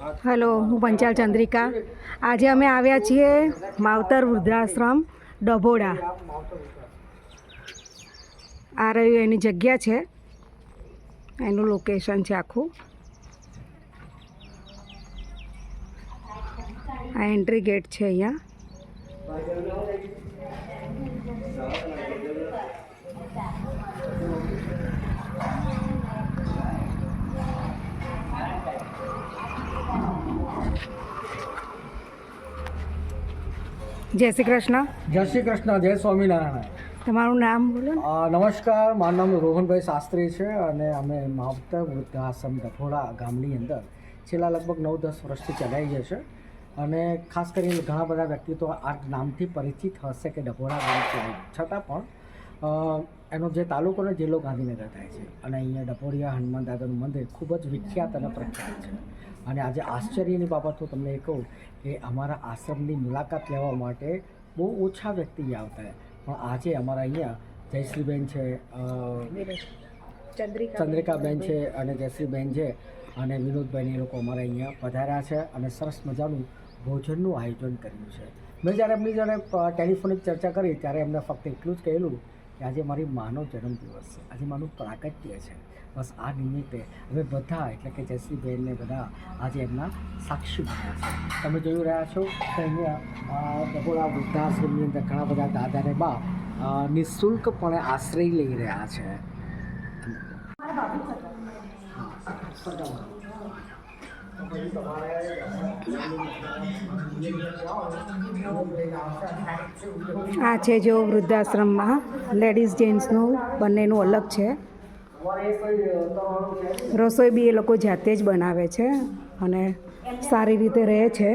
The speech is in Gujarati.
હેલો, હું પંચાલ ચંદ્રિકા. આજે અમે આવ્યા છીએ માવતર વૃદ્ધાશ્રમ ડભોડા. આ રહ્યું એની જગ્યા છે, એનું લોકેશન છે આખું. આ એન્ટ્રી ગેટ છે અહીંયા. જય શ્રી કૃષ્ણ. જય શ્રી કૃષ્ણ. જય સ્વામિનારાયણ. તમારું નામ બોલો ને. નમસ્કાર, મારું નામ રોહનભાઈ શાસ્ત્રી છે અને અમે માવતર વૃદ્ધાશ્રમ ડભોડા ગામની અંદર છેલ્લા લગભગ 9-10 વર્ષથી ચલાવીએ છીએ. અને ખાસ કરીને ઘણા બધા વ્યક્તિ તો આ નામથી પરિચિત હશે કે ડભોડા ગામ છે, છતાં પણ એનો જે તાલુકો અને જિલ્લો ગાંધીનગર થાય છે. અને અહીંયા ડભોડિયા હનુમાન દાદાનું મંદિર ખૂબ જ વિખ્યાત અને પ્રખ્યાત છે. અને આજે આશ્ચર્યની બાબત હું તમને એ કહું કે અમારા આશ્રમની મુલાકાત લેવા માટે બહુ ઓછા વ્યક્તિ આવતા, પણ આજે અમારા અહીંયા જયશ્રીબેન છે, ચંદ્રિકાબેન છે અને જયશ્રીબેન છે અને વિનોદભાઈ, એ લોકો અમારા અહીંયા પધાર્યા છે અને સરસ મજાનું ભોજનનું આયોજન કર્યું છે. મેં જ્યારે એમની જોડે ટેલિફોનિક ચર્ચા કરી ત્યારે એમને ફક્ત એટલું જ કહેલું કે આજે મારી માનો જન્મદિવસ છે, આજે મારું પ્રાગટ્ય છે. બસ આ નિમિત્તે અમે બધા, એટલે કે જયશ્રીબેનને બધા આજે એમના સાક્ષી બન્યા છે. તમે જોઈ રહ્યા છો કે અહીંયા ડભોડા વૃદ્ધાશ્રમની અંદર ઘણા બધા દાદા ને બા નિઃશુલ્કપણે આશ્રય લઈ રહ્યા છે. આ છે જો વૃદ્ધાશ્રમમાં લેડીઝ જેન્ટ્સનું બંનેનું અલગ છે. રસોઈ બી એ લોકો જાતે જ બનાવે છે અને સારી રીતે રહે છે.